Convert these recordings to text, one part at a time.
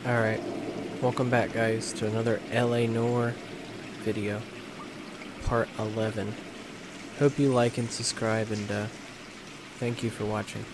Alright, welcome back guys to another LA Noire video, part 11. Hope you like and subscribe, and thank you for watching.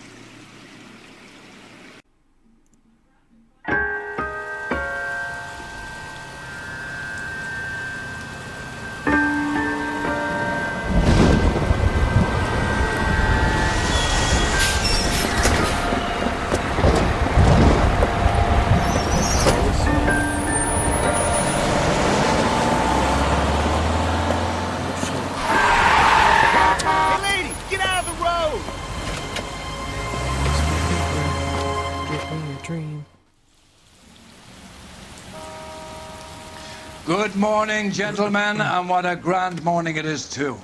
Good morning, gentlemen, and what a grand morning it is, too.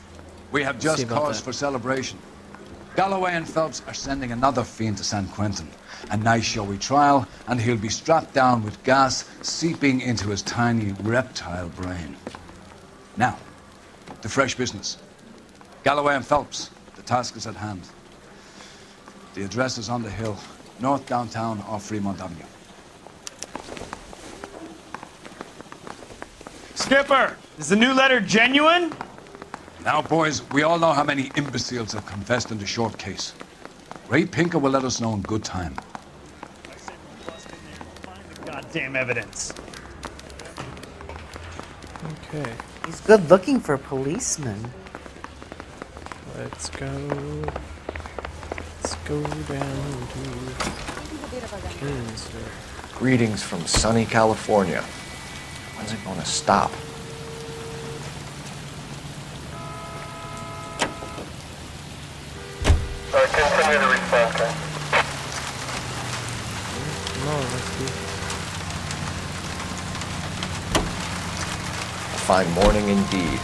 We have just cause for celebration. Galloway and Phelps are sending another fiend to San Quentin. A nice showy trial, and he'll be strapped down with gas seeping into his tiny reptile brain. Now, to fresh business. Galloway and Phelps, the task is at hand. The address is on the hill, north downtown off Fremont Avenue. Skipper, is the new letter genuine? Now, boys, we all know how many imbeciles have confessed in the short case. Ray Pinker will let us know in good time. I said we bust in there and find the goddamn evidence. Okay, He's good looking for a policeman. let's go. Let's go down to Kinsler. Greetings from sunny California. When's it gonna stop? Continue to respond, sir. Come on, let's do it. A fine morning indeed.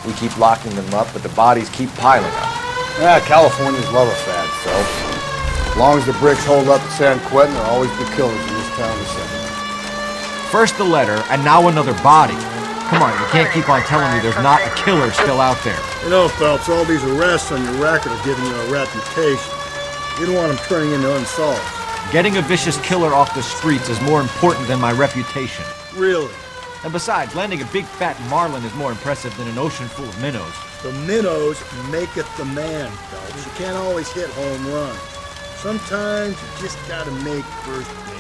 We keep locking them up, but the bodies keep piling up. Yeah, Californians love a fad, Phelps. As long as the bricks hold up at San Quentin, there'll always be killers in this town to send. First the letter, and now another body. Come on, you can't keep on telling me there's not a killer still out there. You know, Phelps, all these arrests on your record are giving you a reputation. You don't want them turning into unsolved. Getting a vicious killer off the streets is more important than my reputation. Really? And besides, landing a big fat marlin is more impressive than an ocean full of minnows. The minnows maketh the man, Phelps. You can't always hit home runs. Sometimes you just gotta make first base.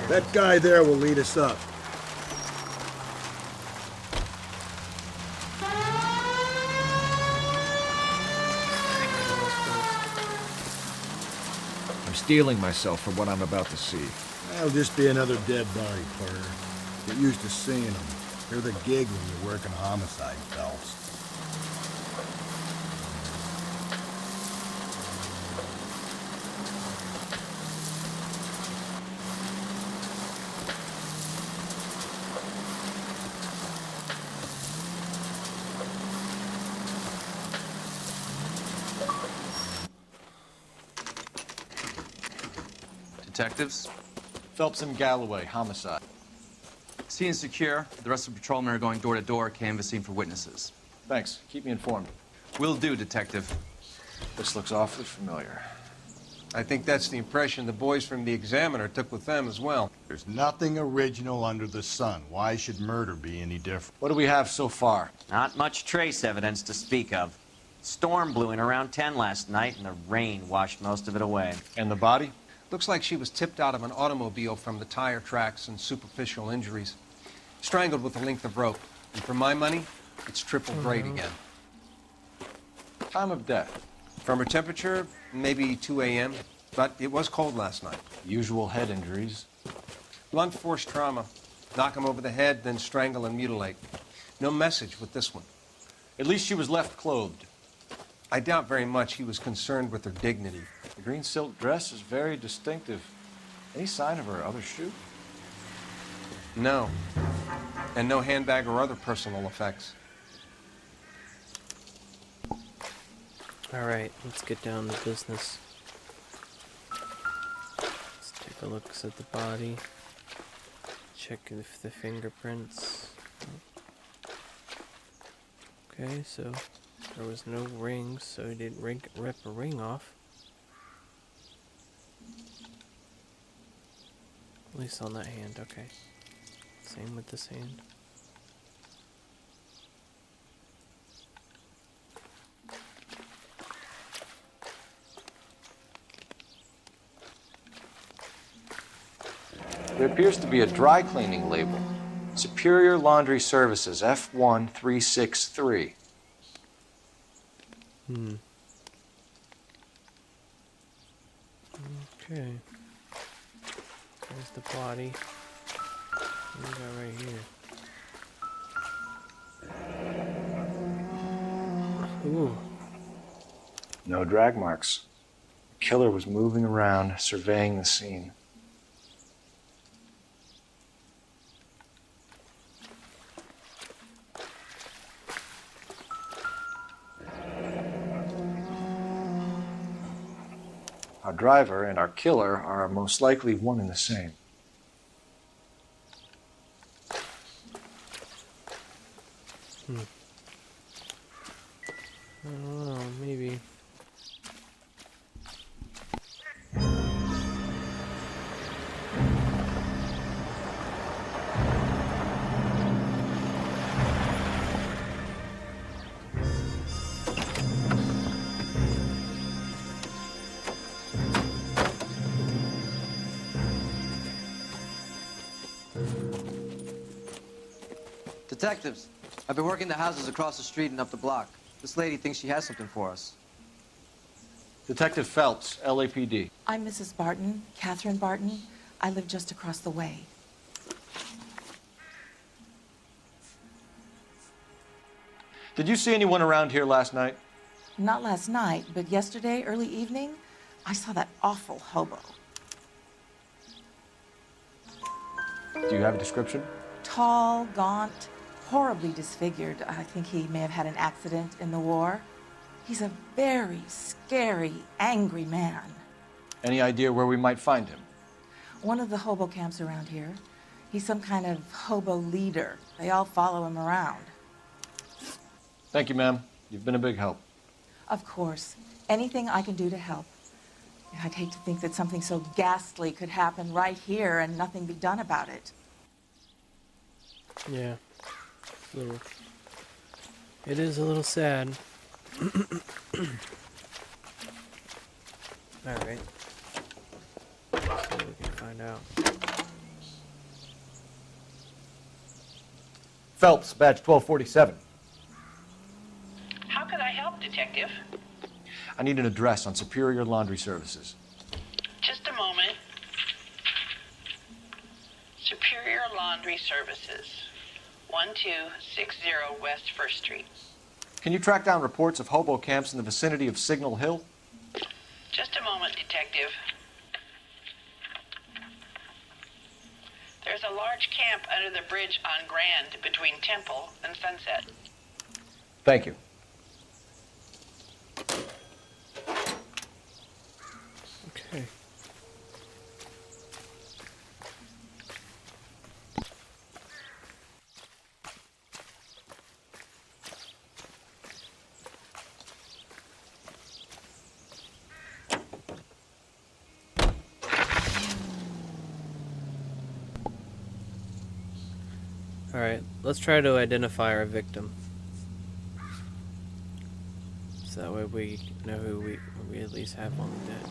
That guy there will lead us up. I'm steeling myself for what I'm about to see. That'll just be another dead body, Carter. Get used to seeing them. They're the gig when you're working homicide, Phelps. Detectives, Phelps and Galloway, homicide. scene is secure. The rest of the patrolmen are going door to door, canvassing for witnesses. Thanks. Keep me informed. Will do, Detective. This looks awfully familiar. I think that's the impression the boys from the Examiner took with them as well. There's nothing original under the sun. Why should murder be any different? What do we have so far? Not much trace evidence to speak of. Storm blew in around 10 last night, and the rain washed most of it away. And the body? Looks like she was tipped out of an automobile from the tire tracks and superficial injuries. Strangled with a length of rope. And for my money, it's triple grade again. Time of death. From her temperature, maybe 2 a.m., but it was cold last night. Usual head injuries. Blunt force trauma. Knock him over the head, then strangle and mutilate. No message with this one. At least she was left clothed. I doubt very much he was concerned with her dignity. The green silk dress is very distinctive. Any sign of her other shoe? No. And no handbag or other personal effects. Alright, let's get down to business. Let's take a look at the body. Check if the fingerprints. Okay, so there was no rings, so he didn't rip a ring off. At least on that hand, okay. Same with this hand. There appears to be a dry cleaning label. Superior Laundry Services, F1363. Okay. There's the body. What do we got right here? Ooh. No drag marks. The killer was moving around, surveying the scene. Our driver and our killer are most likely one and the same. I don't know, maybe. Detectives, I've been working the houses across the street and up the block. This lady thinks she has something for us. Detective Phelps, LAPD. I'm Mrs. Barton, Catherine Barton. I live just across the way. Did you see anyone around here last night? Not last night, but yesterday, early evening, I saw that awful hobo. Do you have a description? Tall, gaunt, horribly disfigured. I think he may have had an accident in the war. He's a very scary, angry man. Any idea where we might find him? One of the hobo camps around here. He's some kind of hobo leader. They all follow him around. Thank you, ma'am. You've been a big help. Of course. Anything I can do to help. I'd hate to think that something so ghastly could happen right here and nothing be done about it. Yeah. It is a little sad. Alright. See what we can find out. Phelps, badge 1247. How can I help, Detective? I need an address on Superior Laundry Services. Just a moment. Superior Laundry Services, 1260 West 1st Street. Can you track down reports of hobo camps in the vicinity of Signal Hill? Just a moment, Detective. There's a large camp under the bridge on Grand between Temple and Sunset. Thank you. Okay. Alright, let's try to identify our victim. So that way we know who we at least have on the deck.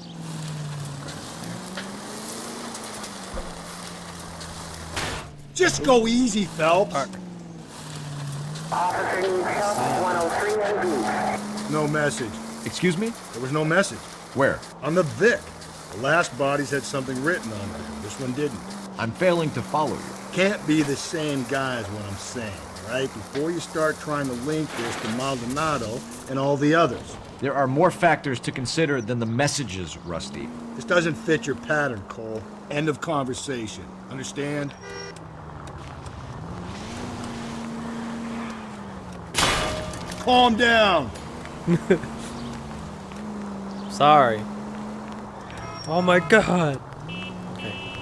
Just go easy, Phelps. No message. Excuse me? There was no message. Where? On the Vic. The last bodies had something written on them. This one didn't. I'm failing to follow you. Can't be the same guy is what I'm saying, right? Before you start trying to link this to Maldonado and all the others. There are more factors to consider than the messages, Rusty. This doesn't fit your pattern, Cole. End of conversation. Understand? Calm down! Sorry. Oh my god. Okay.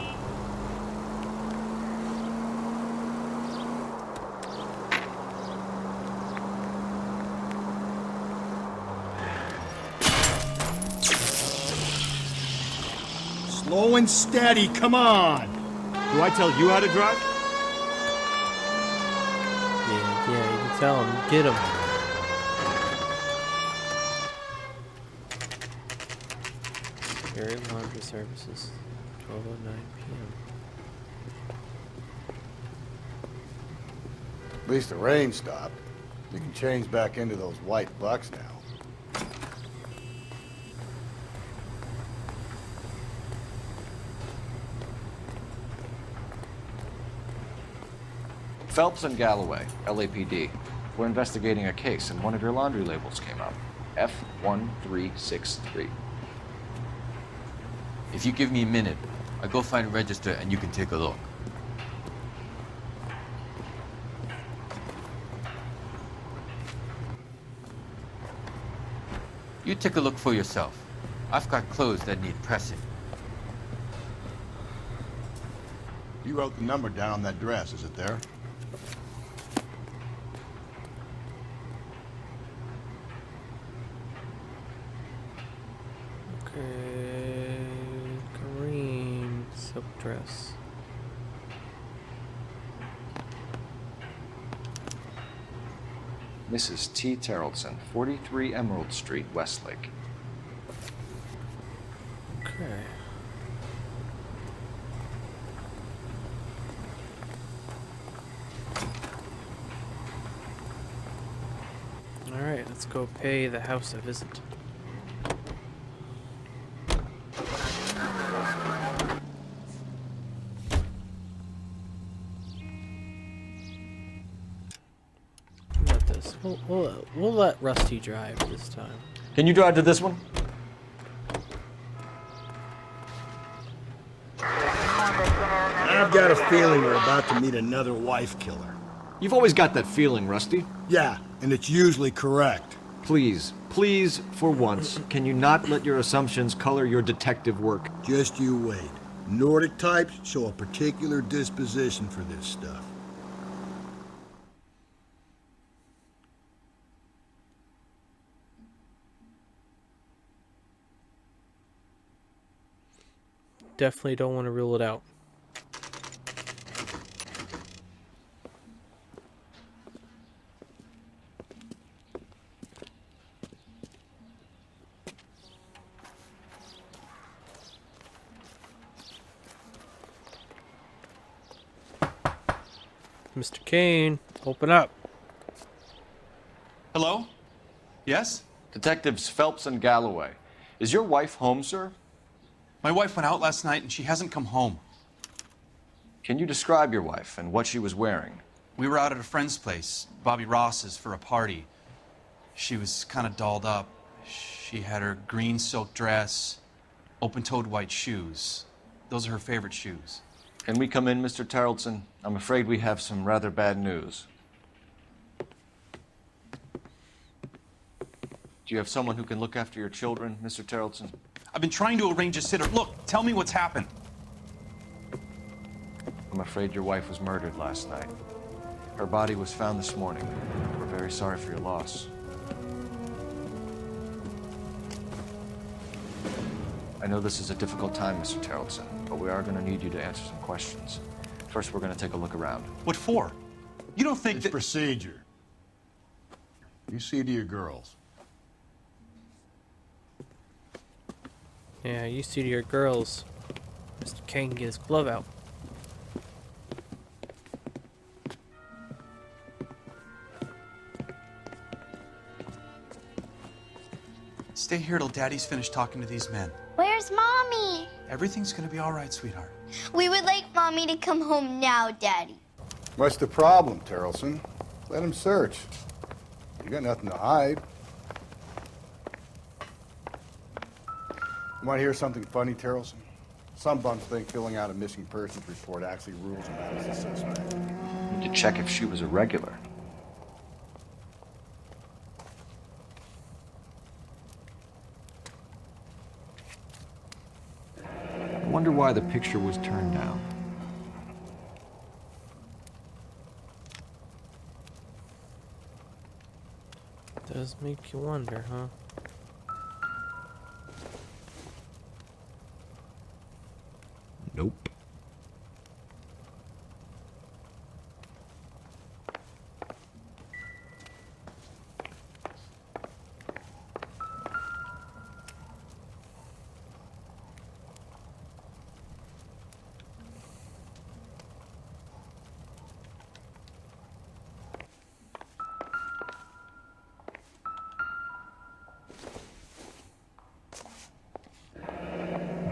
Slow and steady, come on! Do I tell you how to drive? Yeah, you can tell him. Get him. Area laundry services, 12:09 p.m. At least the rain stopped. You can change back into those white bucks now. Phelps and Galloway, LAPD. We're investigating a case, and one of your laundry labels came up. F1363. If you give me a minute, I'll go find a register and you can take a look. You take a look for yourself. I've got clothes that need pressing. You wrote the number down on that dress, is it there? Okay, green silk dress. Mrs. T. Terrellson, 43 Emerald Street, Westlake. Okay. Alright, let's go pay the house a visit. We'll let Rusty drive this time. Can you drive to this one? I've got a feeling we're about to meet another wife killer. You've always got that feeling, Rusty. Yeah, and it's usually correct. Please, please, for once, can you not let your assumptions color your detective work? Just you wait. Nordic types show a particular disposition for this stuff. Definitely don't want to rule it out. Mr. Kane, open up. Hello? Yes? Detectives Phelps and Galloway. Is your wife home, sir? My wife went out last night and she hasn't come home. Can you describe your wife and what she was wearing? We were out at a friend's place, Bobby Ross's, for a party. She was kind of dolled up. She had her green silk dress, open-toed white shoes. Those are her favorite shoes. Can we come in, Mr. Terrellson? I'm afraid we have some rather bad news. Do you have someone who can look after your children, Mr. Terrellson? I've been trying to arrange a sitter. Look, tell me what's happened. I'm afraid your wife was murdered last night. Her body was found this morning. We're very sorry for your loss. I know this is a difficult time, Mr. Terrellson, but we are going to need you to answer some questions. First, we're going to take a look around. What for? You don't think it's procedure. You see to your girls. Yeah, you see to your girls. Mr. Kane can get his glove out. Stay here till Daddy's finished talking to these men. Where's Mommy? Everything's gonna be all right, sweetheart. We would like Mommy to come home now, Daddy. What's the problem, Terrellson? Let him search. You got nothing to hide. You want to hear something funny, Terrelson? Some bums think filling out a missing persons report actually rules him out as a suspect. Need to check if she was a regular. I wonder why the picture was turned down. Does make you wonder, huh? Nope.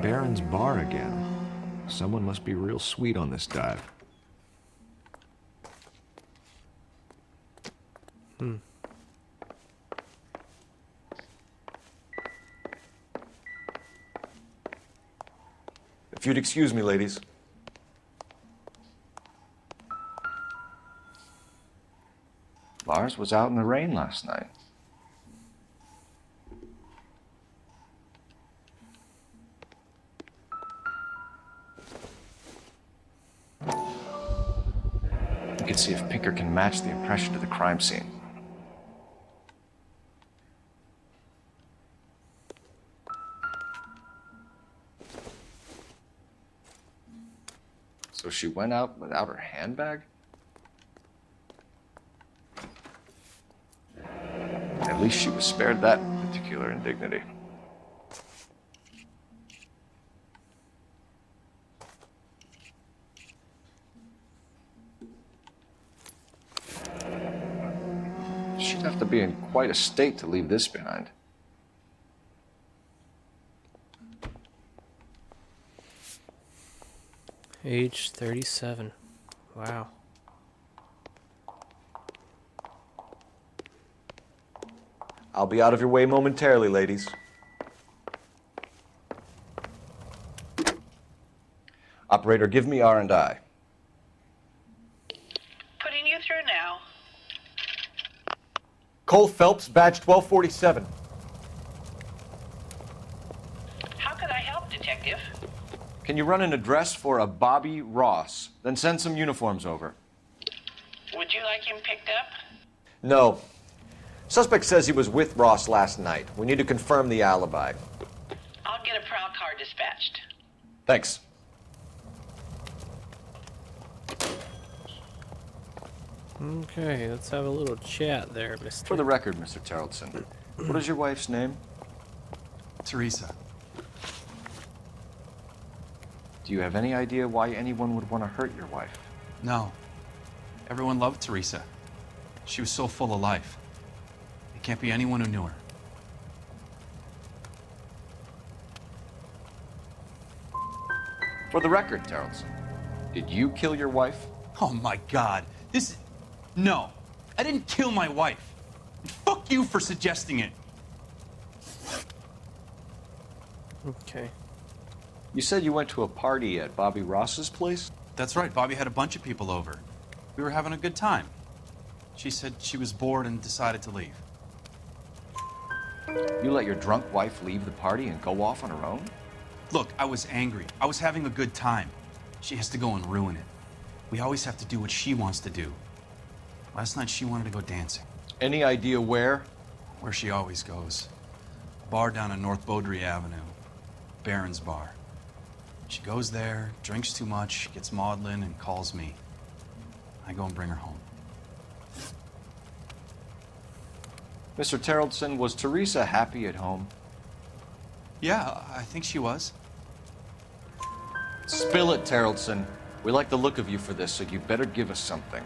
Baron's Bar again. Someone must be real sweet on this dive. If you'd excuse me, ladies. Lars was out in the rain last night. You can see if Pinker can match the impression to the crime scene. So she went out without her handbag? At least she was spared that particular indignity. She'd have to be in quite a state to leave this behind. Age 37. Wow. I'll be out of your way momentarily, ladies. Operator, give me R&I. Putting you through now. Cole Phelps, badge 1247. How could I help, Detective? Can you run an address for a Bobby Ross? Then send some uniforms over. Would you like him picked up? No. Suspect says he was with Ross last night. We need to confirm the alibi. I'll get a prowl car dispatched. Thanks. Okay, let's have a little chat there, mister. For the record, Mr. Tarleton, what is your wife's name? Teresa. Do you have any idea why anyone would want to hurt your wife? No. Everyone loved Teresa. She was so full of life. It can't be anyone who knew her. For the record, Tarleton, did you kill your wife? Oh my God. No. I didn't kill my wife. And fuck you for suggesting it. Okay. You said you went to a party at Bobby Ross's place? That's right. Bobby had a bunch of people over. We were having a good time. She said she was bored and decided to leave. You let your drunk wife leave the party and go off on her own? Look, I was angry. I was having a good time. She has to go and ruin it. We always have to do what she wants to do. Last night she wanted to go dancing. Any idea where? Where she always goes. A bar down on North Beaudry Avenue. Baron's Bar. She goes there, drinks too much, gets maudlin, and calls me. I go and bring her home. Mr. Tarleton, was Teresa happy at home? Yeah, I think she was. Spill it, Tarleton. We like the look of you for this, so you better give us something.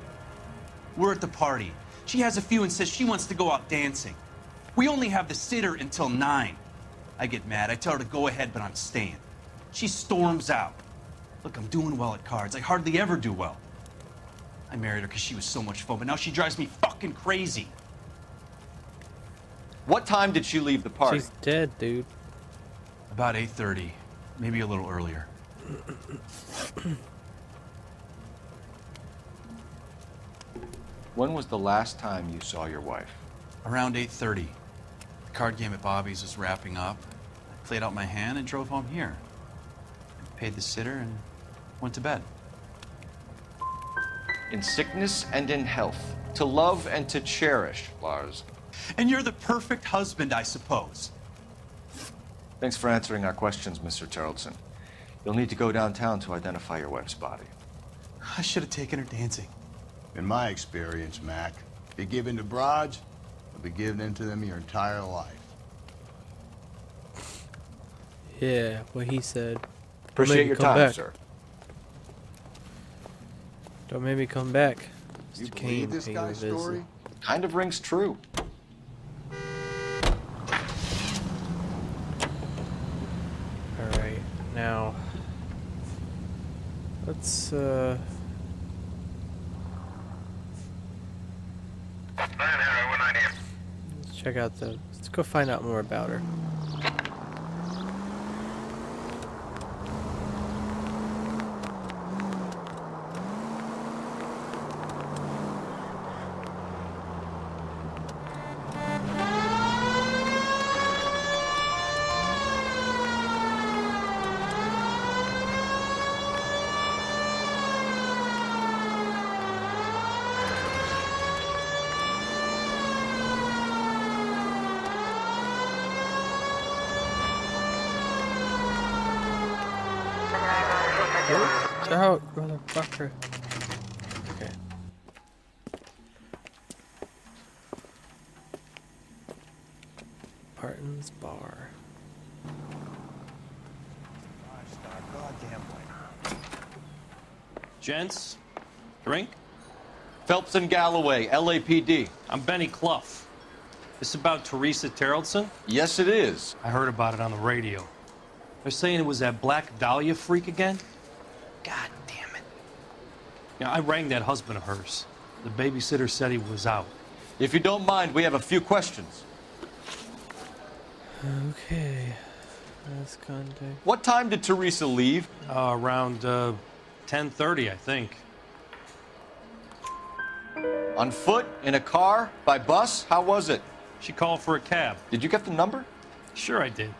We're at the party. She has a few and says she wants to go out dancing. We only have the sitter until 9. I get mad. I tell her to go ahead, but I'm staying. She storms out. Look, I'm doing well at cards. I hardly ever do well. I married her because she was so much fun, but now she drives me fucking crazy. What time did she leave the party? She's dead, dude. About 8:30, maybe a little earlier. When was the last time you saw your wife? Around 8:30. The card game at Bobby's was wrapping up. I played out my hand and drove home here. I paid the sitter and went to bed. In sickness and in health, to love and to cherish, Lars. And you're the perfect husband, I suppose. Thanks for answering our questions, Mr. Tarleton. You'll need to go downtown to identify your wife's body. I should have taken her dancing. In my experience, Mac, if you give in to broads, you'll be giving in to them your entire life. Yeah, what he said. Appreciate your time, sir. Don't make me come back. You Mr. believe Kane this paying guy's a visit. story? Kind of rings true. Alright, now let's check out let's go find out more about her. Out, motherfucker. Okay. Barton's Bar. Gents, drink? Phelps and Galloway, LAPD. I'm Benny Clough. This about Teresa Tarleton? Yes, it is. I heard about it on the radio. They're saying it was that Black Dahlia freak again? God damn it. Yeah, I rang that husband of hers. The babysitter said he was out. If you don't mind, we have a few questions. Okay. Last contact. What time did Teresa leave? Around 10:30, I think. On foot? In a car? By bus? How was it? She called for a cab. Did you get the number? Sure I did.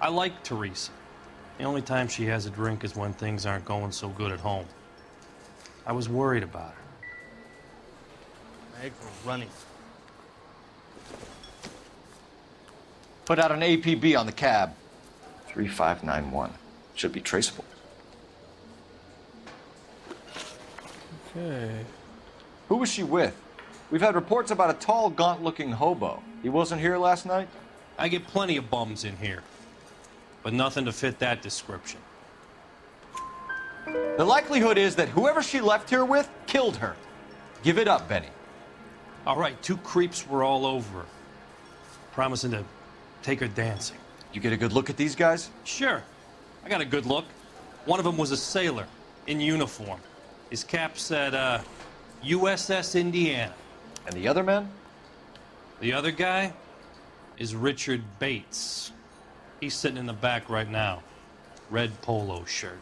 I like Teresa. The only time she has a drink is when things aren't going so good at home. I was worried about her. My eggs were running. Put out an APB on the cab. 3591. Should be traceable. Okay. Who was she with? We've had reports about a tall, gaunt-looking hobo. He wasn't here last night? I get plenty of bums in here, but nothing to fit that description. The likelihood is that whoever she left here with killed her. Give it up, Benny. All right, 2 creeps were all over her, promising to take her dancing. You get a good look at these guys? Sure. I got a good look. One of them was a sailor in uniform. His cap said, USS Indiana. And the other man? The other guy is Richard Bates. He's sitting in the back right now. Red polo shirt.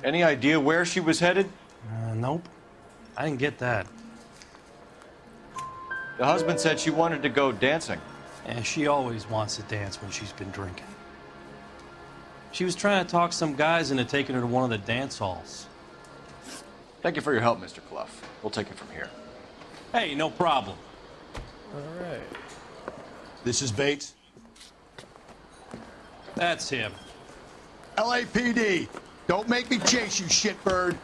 Any idea where she was headed? Nope. I didn't get that. The husband said she wanted to go dancing. And she always wants to dance when she's been drinking. She was trying to talk some guys into taking her to one of the dance halls. Thank you for your help, Mr. Clough. We'll take it from here. Hey, no problem. All right. This is Bates. That's him. LAPD. Don't make me chase you, shitbird.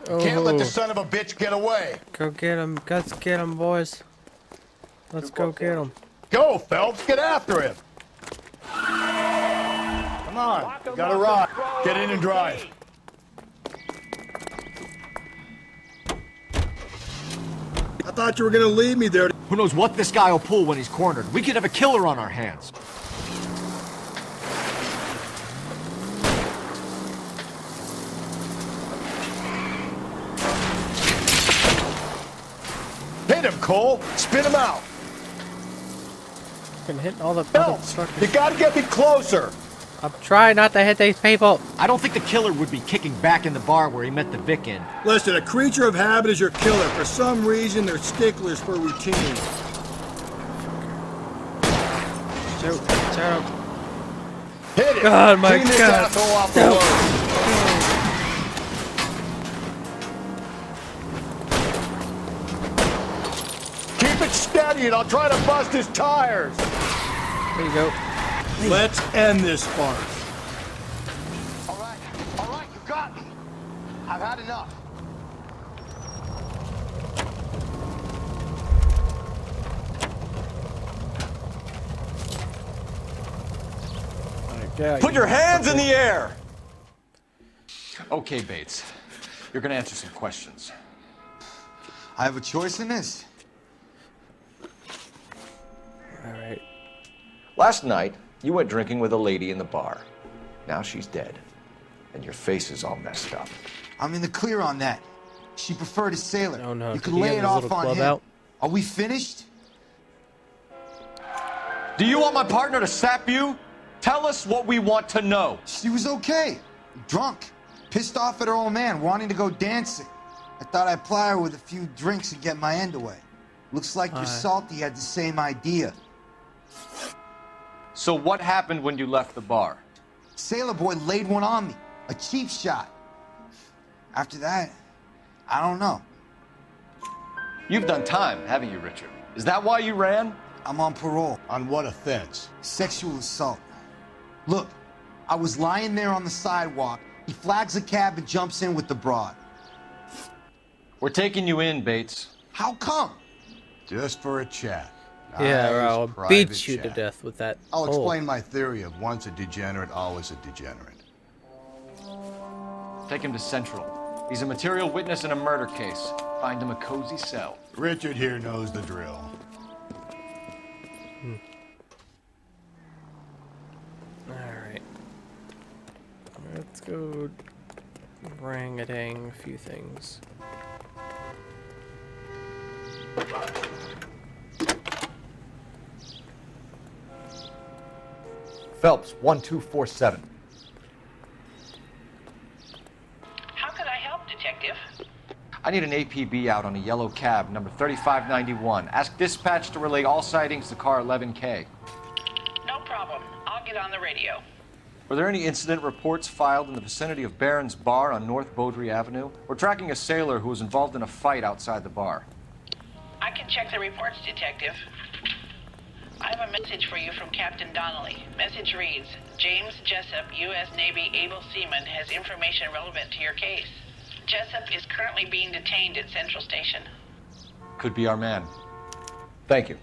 Can't let the son of a bitch get away. Go get him. Let's get him, boys. Let's go get him. Go, Phelps. Get after him. Come on. You got a ride. Get in and drive. I thought you were going to leave me there. Who knows what this guy will pull when he's cornered? We could have a killer on our hands. Hit him, Cole. Spit him out. fucking hitting all the You gotta get me closer. I'm trying not to hit these people. I don't think the killer would be kicking back in the bar where he met the Vic in. Listen, a creature of habit is your killer. For some reason, they're sticklers for routine. Shoot. Hit it. God, my Clean this God. asshole off the No. road. Keep it steady and I'll try to bust his tires. There you go. Let's end this farce. All right, you got me. I've had enough. Put your hands in the air! Okay, Bates. You're gonna answer some questions. I have a choice in this. Alright. Last night, you went drinking with a lady in the bar. Now she's dead. And your face is all messed up. I'm in the clear on that. She preferred a sailor. Oh no. You Did could he lay have it his off little on club him. out? Are we finished? Do you want my partner to sap you? Tell us what we want to know. She was okay. Drunk. Pissed off at her old man, wanting to go dancing. I thought I'd ply her with a few drinks and get my end away. Looks like your Salty had the same idea. So what happened when you left the bar? Sailor boy laid one on me. A cheap shot. After that, I don't know. You've done time, haven't you, Richard? Is that why you ran? I'm on parole. On what offense? Sexual assault. Look, I was lying there on the sidewalk. He flags a cab and jumps in with the broad. We're taking you in, Bates. How come? Just for a chat. Yeah, or Nice I'll private beat you to chat. death with that. I'll hole. explain my theory of once a degenerate, always a degenerate. Take him to Central. He's a material witness in a murder case. Find him a cozy cell. Richard here knows the drill. Alright. Let's go rang-a-dang a few things. Phelps, 1247. How could I help, Detective? I need an APB out on a yellow cab, number 3591. Ask dispatch to relay all sightings to car 11K. No problem. I'll get on the radio. Were there any incident reports filed in the vicinity of Barron's Bar on North Beaudry Avenue? We're tracking a sailor who was involved in a fight outside the bar. I can check the reports, Detective. I have a message for you from Captain Donnelly. Message reads, James Jessup, U.S. Navy able seaman, has information relevant to your case. Jessup is currently being detained at Central Station. Could be our man. Thank you.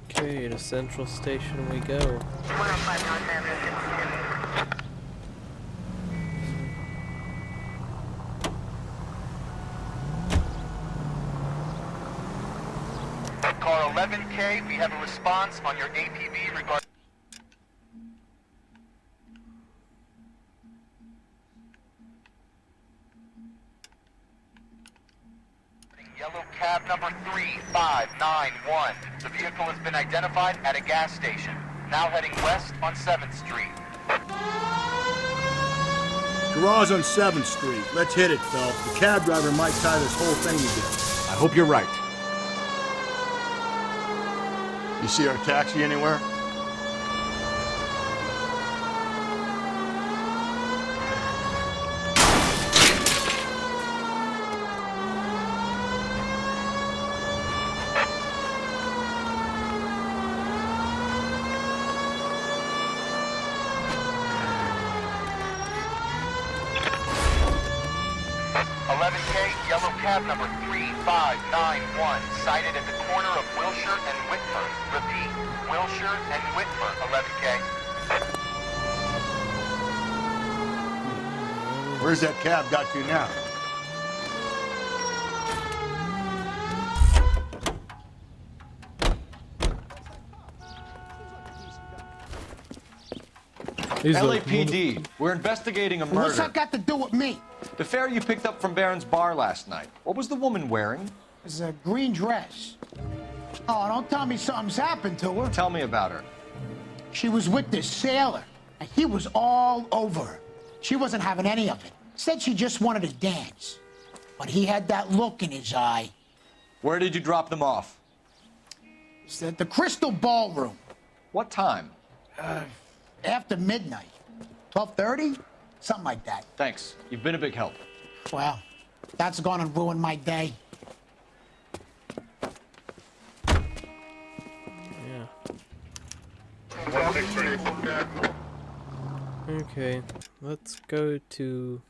Okay, to Central Station we go. 105 North Avenue, 57. Car 11K, we have a response on your APB regarding yellow cab number 3591. The vehicle has been identified at a gas station. Now heading west on 7th Street. Garage on 7th Street. Let's hit it, Phelps. The cab driver might tie this whole thing together. I hope you're right. You see our taxi anywhere? Yellow cab number 3591, sighted at the corner of Wilshire and Whitmer. Repeat, Wilshire and Whitmer, 11K. Where's that cab got to now? LAPD, we're investigating a murder. What's that got to do with me? The fare you picked up from Barron's bar last night. What was the woman wearing? It's a green dress. Oh, don't tell me something's happened to her. Tell me about her. She was with this sailor, and he was all over her. She wasn't having any of it. Said she just wanted to dance. But he had that look in his eye. Where did you drop them off? It's at the Crystal Ballroom. What time? After midnight. 12:30? Something like that. Thanks. You've been a big help. Well, that's gonna ruin my day. Yeah. Okay, let's go to...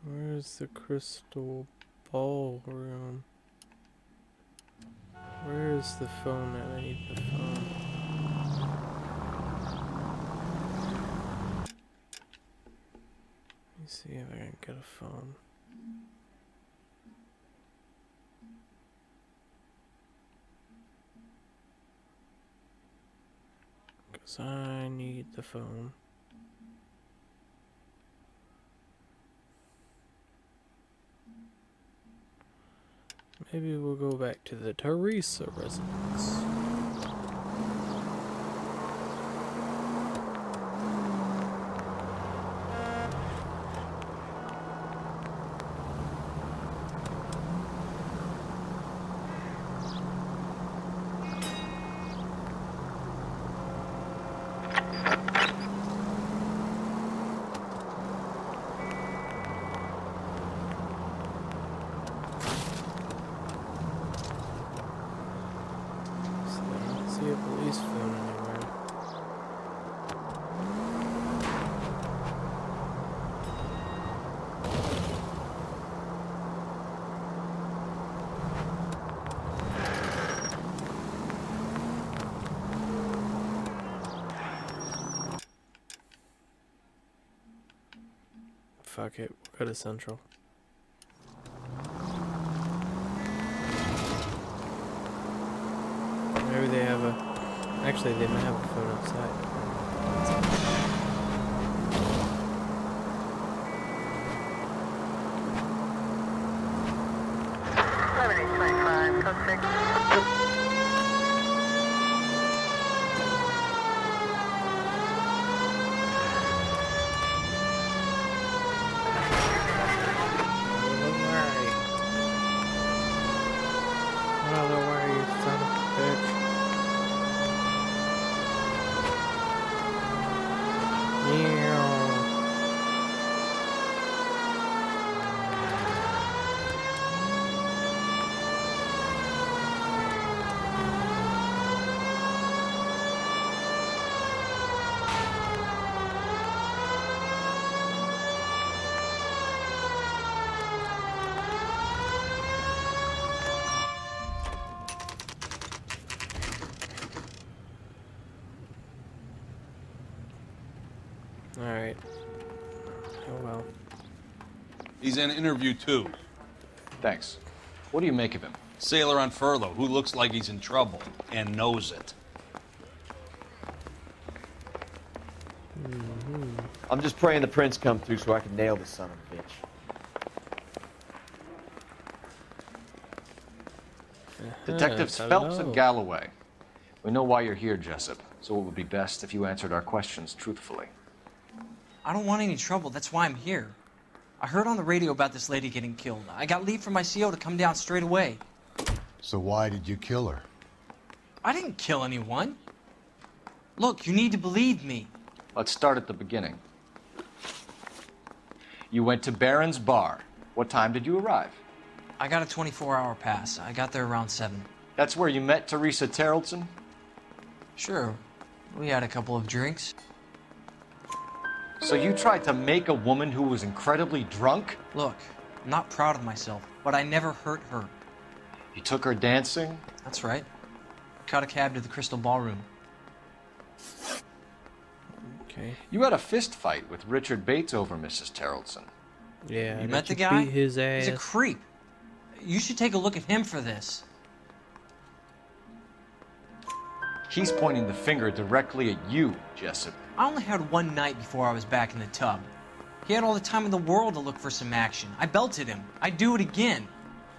where's the Crystal Ballroom? Where is the phone at? I need the phone. Let me see if I can get a phone. Because I need the phone. Maybe we'll go back to the Teresa residence. See a police phone anywhere. Fuck it, we'll go to Central. Maybe they have a... Actually, they might have a phone outside. Alright. Oh well. He's in interview 2. Thanks. What do you make of him? Sailor on furlough who looks like he's in trouble and knows it. I'm just praying the prince come through so I can nail this son of a bitch. Detectives Phelps and Galloway. We know why you're here, Jessup, so it would be best if you answered our questions truthfully. I don't want any trouble. That's why I'm here. I heard on the radio about this lady getting killed. I got leave from my CO to come down straight away. So why did you kill her? I didn't kill anyone. Look, you need to believe me. Let's start at the beginning. You went to Barron's bar. What time did you arrive? I got a 24-hour pass. I got there around 7. That's where you met Teresa Terrelson? Sure. We had a couple of drinks. So you tried to make a woman who was incredibly drunk? Look, I'm not proud of myself, but I never hurt her. You took her dancing? That's right. Caught a cab to the Crystal Ballroom. Okay. You had a fist fight with Richard Bates over Mrs. Terrelson. Yeah. You met the guy? Beat his ass. He's a creep. You should take a look at him for this. He's pointing the finger directly at you, Jessup. I only had one night before I was back in the tub. He had all the time in the world to look for some action. I belted him. I'd do it again.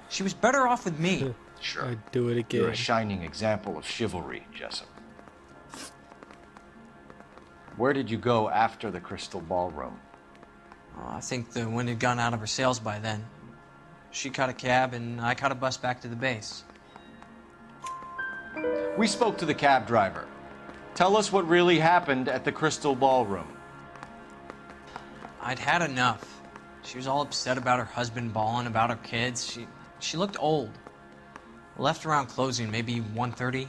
She was better off with me. Sure. I'd do it again. You're a shining example of chivalry, Jessup. Where did you go after the Crystal Ballroom? Oh, I think the wind had gone out of her sails by then. She caught a cab, and I caught a bus back to the base. We spoke to the cab driver. Tell us what really happened at the Crystal Ballroom. I'd had enough. She was all upset about her husband bawling about her kids. She looked old. Left around closing, maybe 1:30.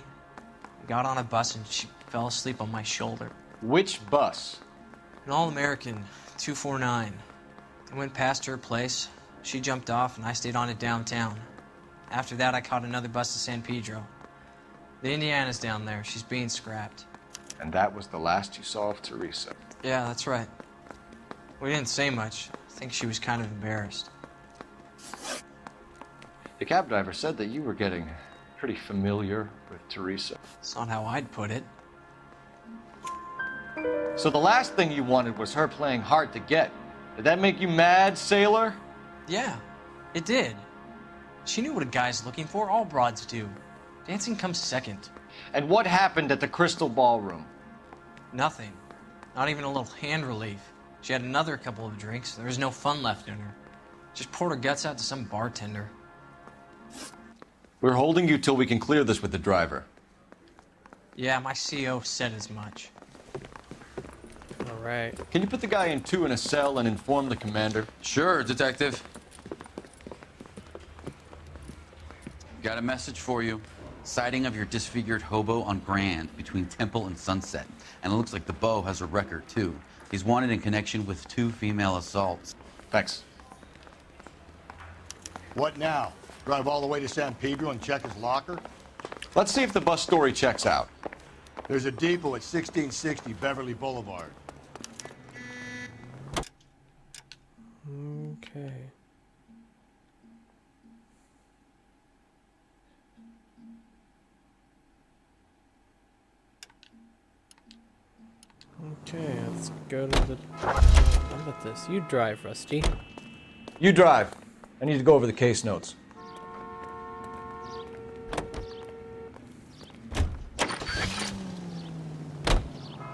Got on a bus and she fell asleep on my shoulder. Which bus? An All-American 249. I went past her place. She jumped off and I stayed on it downtown. After that, I caught another bus to San Pedro. The Indiana's down there. She's being scrapped. And that was the last you saw of Teresa. Yeah, that's right. We didn't say much. I think she was kind of embarrassed. The cab driver said that you were getting pretty familiar with Teresa. It's not how I'd put it. So the last thing you wanted was her playing hard to get. Did that make you mad, sailor? Yeah, it did. She knew what a guy's looking for. All broads do. Dancing comes second. And what happened at the Crystal Ballroom? Nothing. Not even a little hand relief. She had another couple of drinks. There was no fun left in her. Just poured her guts out to some bartender. We're holding you till we can clear this with the driver. Yeah, my CO said as much. All right. Can you put the guy in two in a cell and inform the commander? Sure, Detective. Got a message for you. Sighting of your disfigured hobo on Grand between Temple and Sunset. And it looks like the beau has a record, too. He's wanted in connection with 2 female assaults. Thanks. What now? Drive all the way to San Pedro and check his locker? Let's see if the bus story checks out. There's a depot at 1660 Beverly Boulevard. Okay. Okay, let's go to the... How about this? You drive, Rusty. You drive. I need to go over the case notes.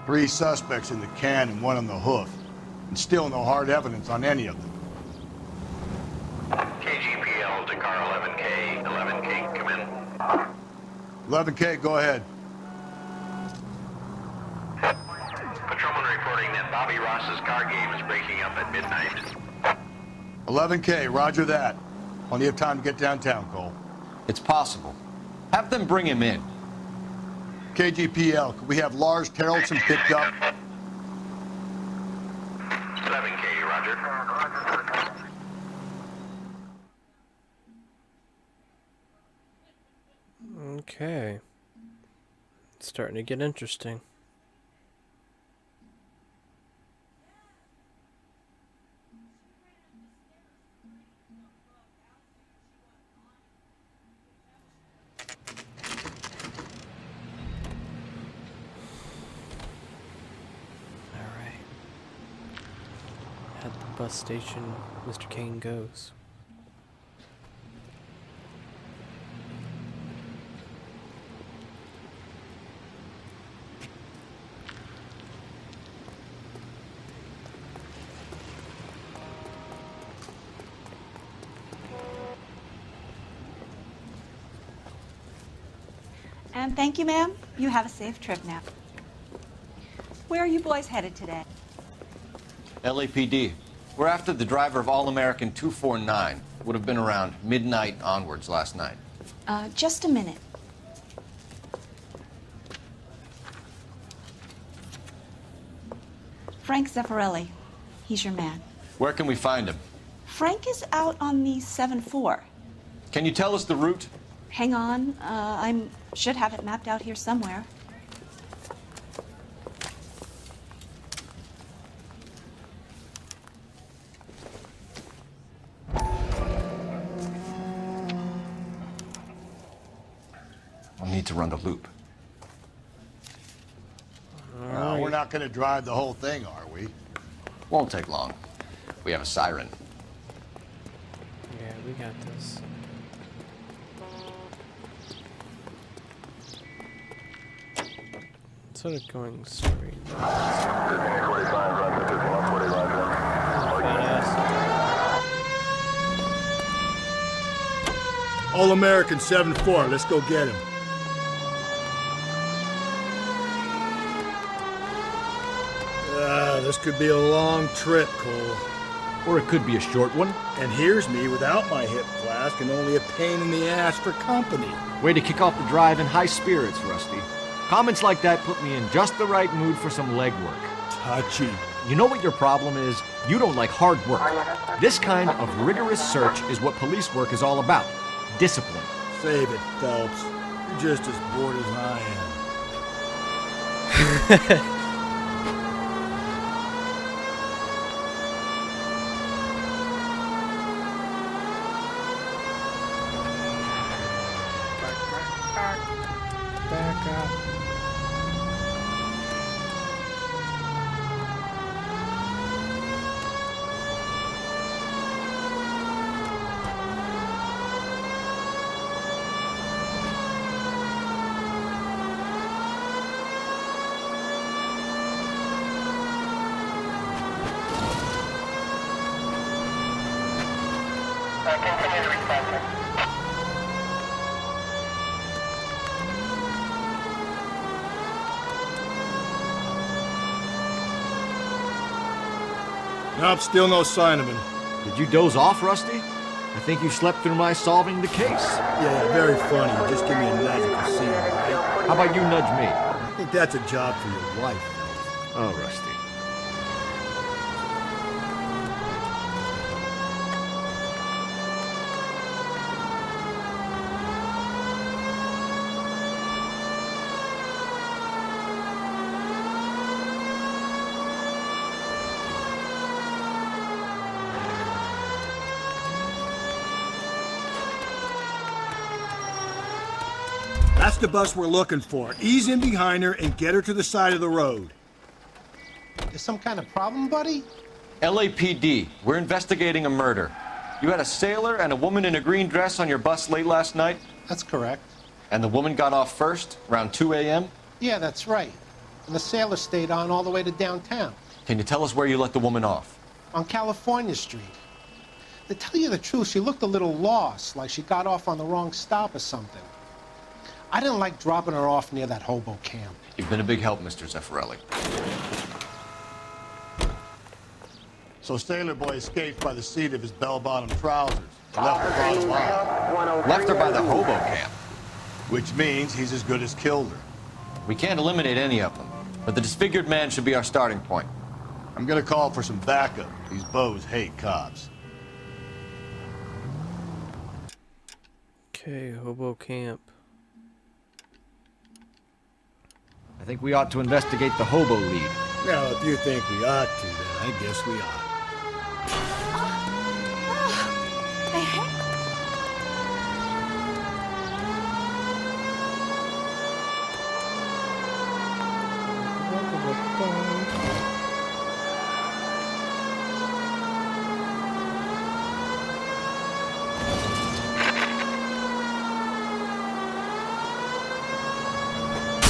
Three suspects in the can and one on the hoof. And still no hard evidence on any of them. KGPL to car 11K. 11K, come in. 11K, go ahead. Patrolman reporting that Bobby Ross's car game is breaking up at midnight. 11K, roger that. Plenty of time to get downtown, Cole. It's possible. Have them bring him in. KGPL, could we have Lars Terrelson picked up? 11K, roger. Okay. It's starting to get interesting. At the bus station, Mr. Kane goes. And thank you, ma'am. You have a safe trip now. Where are you boys headed today? LAPD. We're after the driver of All-American 249. Would have been around midnight onwards last night. Just a minute. Frank Zeffirelli. He's your man. Where can we find him? Frank is out on the 7-4. Can you tell us the route? Hang on. I should have it mapped out here somewhere. I'll need to run the loop. We're not going to drive the whole thing, are we? Won't take long. We have a siren. Yeah, we got this. Sort of going straight. All American 7-4. Let's go get him. This could be a long trip, Cole. Or it could be a short one. And here's me without my hip flask and only a pain in the ass for company. Way to kick off the drive in high spirits, Rusty. Comments like that put me in just the right mood for some legwork. Touchy. You know what your problem is? You don't like hard work. This kind of rigorous search is what police work is all about. Discipline. Save it, Phelps. You're just as bored as I am. Back up. Continue to respond, sir. Nope, still no sign of him. Did you doze off, Rusty? I think you slept through my solving the case. Yeah, very funny. Just give me a nudge at the scene, right? How about you nudge me? I think that's a job for your wife. Oh, Rusty. That's the bus we're looking for. Ease in behind her and get her to the side of the road. Is some kind of problem, buddy? LAPD, we're investigating a murder. You had a sailor and a woman in a green dress on your bus late last night? That's correct. And the woman got off first, around 2 a.m.? Yeah, that's right. And the sailor stayed on all the way to downtown. Can you tell us where you let the woman off? On California Street. To tell you the truth, she looked a little lost, like she got off on the wrong stop or something. I didn't like dropping her off near that hobo camp. You've been a big help, Mr. Zeffirelli. So Sailor Boy escaped by the seat of his bell-bottom trousers. Left her alive. Left her by the hobo camp. Which means he's as good as killed her. We can't eliminate any of them, but the disfigured man should be our starting point. I'm gonna call for some backup. These bows hate cops. Okay, hobo camp. I think we ought to investigate the hobo lead. Now, if you think we ought to, then I guess we ought.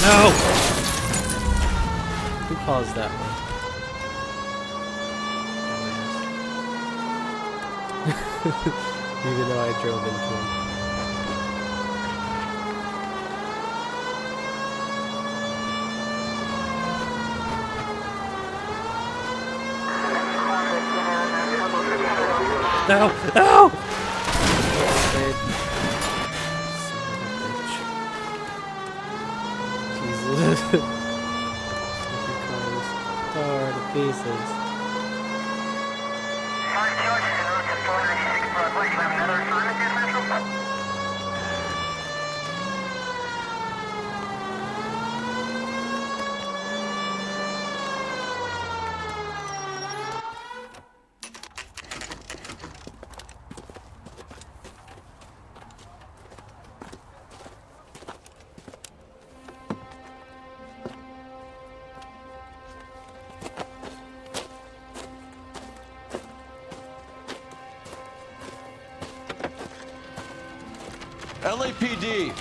No! Who caused that one? Even though I drove into him. No! No! Jesus. Car to pieces. LAPD.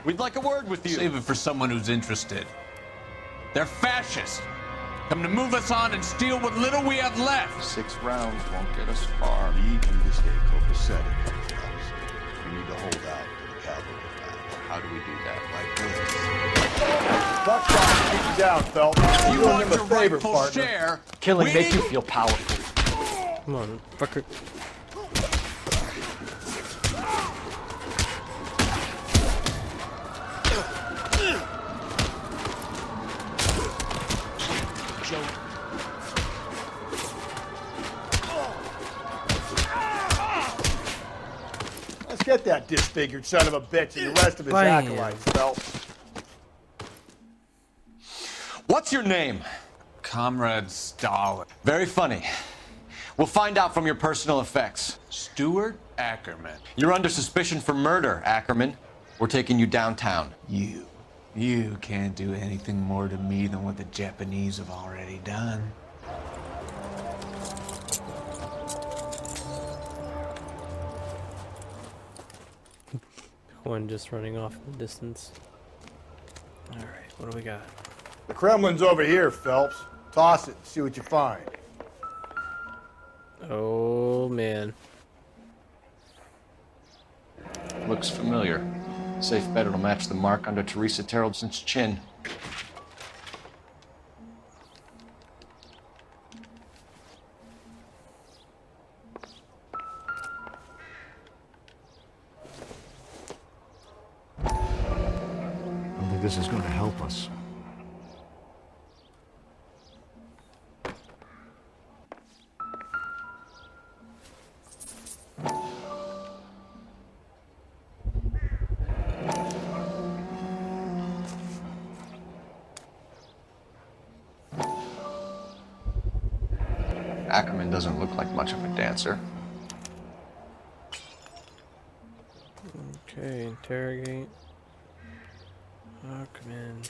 We'd like a word with you. Save it for someone who's interested. They're fascists. Come to move us on and steal what little we have left. 6 rounds won't get us far. Lead them to stay copacetic. We need to hold out to the cavalry. How do we do that? Like this. Buckshot, keep you down, Phelps. You doing want them a your favor, rightful partner. share. Killing make you feel powerful. Come on, fucker. Let's get that disfigured son of a bitch and the rest of his Bam. acolytes, Phelps. What's your name? Comrade Stalin. Very funny. We'll find out from your personal effects. Stuart Ackerman. You're under suspicion for murder, Ackerman. We're taking you downtown. You can't do anything more to me than what the Japanese have already done. One just running off in the distance. Alright, what do we got? The Kremlin's over here, Phelps. Toss it and see what you find. Oh, man. Looks familiar. Safe bet it'll match the mark under Teresa Terreldson's chin. I don't think this is going to help us. Ackerman doesn't look like much of a dancer. Okay, interrogate. Oh, come in.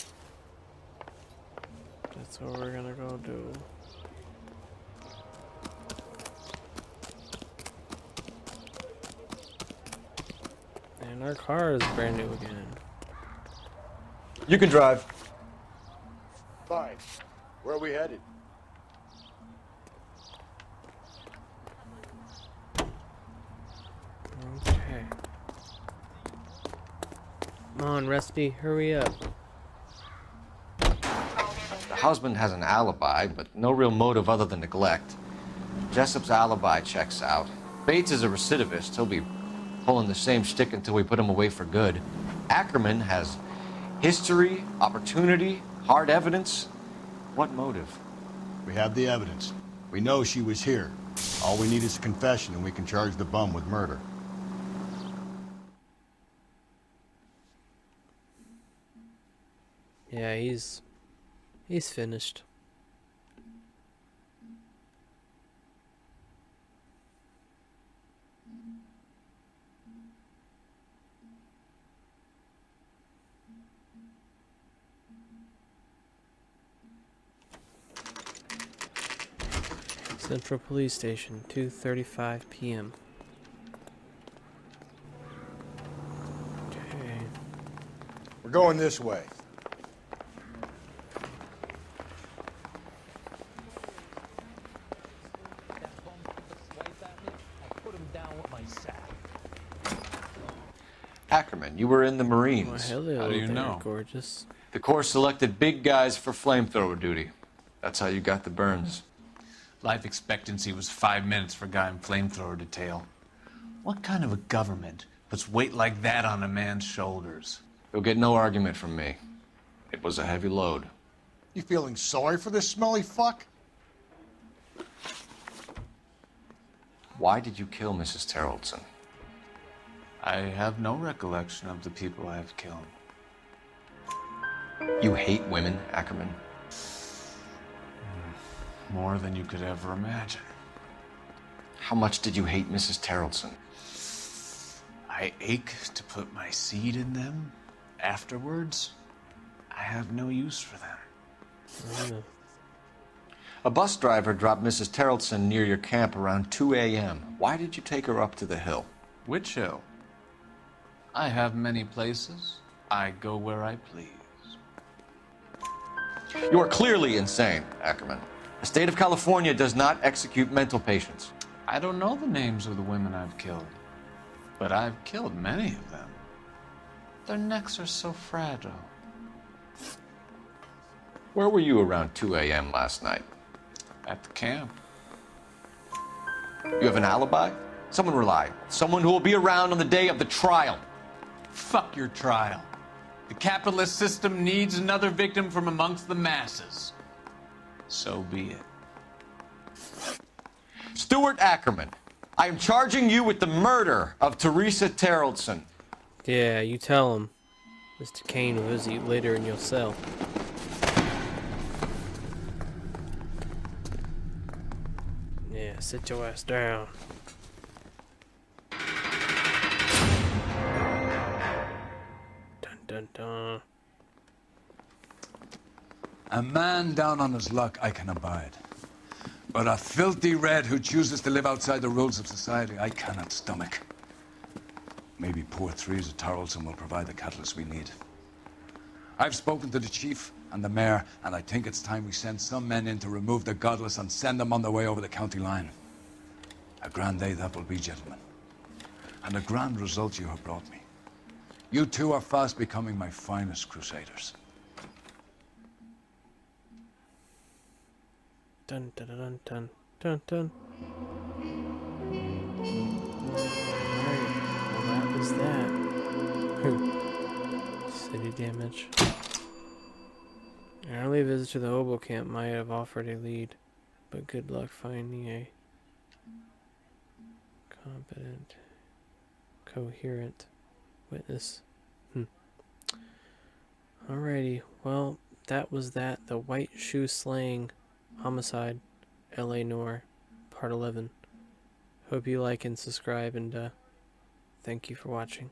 That's what we're gonna go do. And our car is brand new again. You can drive. Fine. Where are we headed? Okay. Come on, Rusty, hurry up. The husband has an alibi, but no real motive other than neglect. Jessup's alibi checks out. Bates is a recidivist. He'll be pulling the same shtick until we put him away for good. Ackerman has history, opportunity, hard evidence. What motive? We have the evidence. We know she was here. All we need is a confession and we can charge the bum with murder. Yeah, he's finished. Central Police Station, 2:35 p.m. Okay. We're going this way. Ackerman, you were in the Marines. Well, hello How do you there, know? gorgeous. The Corps selected big guys for flamethrower duty. That's how you got the burns. Life expectancy was 5 minutes for a guy in flamethrower detail. What kind of a government puts weight like that on a man's shoulders? You'll get no argument from me. It was a heavy load. You feeling sorry for this smelly fuck? Why did you kill Mrs. Terreldson? I have no recollection of the people I have killed. You hate women, Ackerman? More than you could ever imagine. How much did you hate Mrs. Terreldson? I ache to put my seed in them. Afterwards, I have no use for them. A bus driver dropped Mrs. Terreldson near your camp around 2 a.m. Why did you take her up to the hill? Which hill? I have many places. I go where I please. You are clearly insane, Ackerman. The state of California does not execute mental patients. I don't know the names of the women I've killed, but I've killed many of them. Their necks are so fragile. Where were you around 2 a.m. last night? At the camp. You have an alibi? Someone reliable. Someone who will be around on the day of the trial. Fuck your trial. The capitalist system needs another victim from amongst the masses. So be it. Stuart Ackerman, I am charging you with the murder of Teresa Terrellson. Yeah, you tell him. Mr. Kane will visit you later in your cell. Yeah, sit your ass down. Dun dun dun. A man down on his luck I can abide. But a filthy red who chooses to live outside the rules of society I cannot stomach. Maybe poor Teresa Tarleton will provide the catalyst we need. I've spoken to the chief and the mayor, and I think it's time we send some men in to remove the godless and send them on their way over the county line. A grand day that will be, gentlemen. And a grand result you have brought me. You two are fast becoming my finest crusaders. Dun dun dun dun dun dun. Alright, well that was that. City damage. An early visit to the hobo camp might have offered a lead, but good luck finding a competent, coherent witness. Alrighty, well, that was that. The White Shoe Slaying Homicide, LA Noire, Part 11. Hope you like and subscribe, and thank you for watching.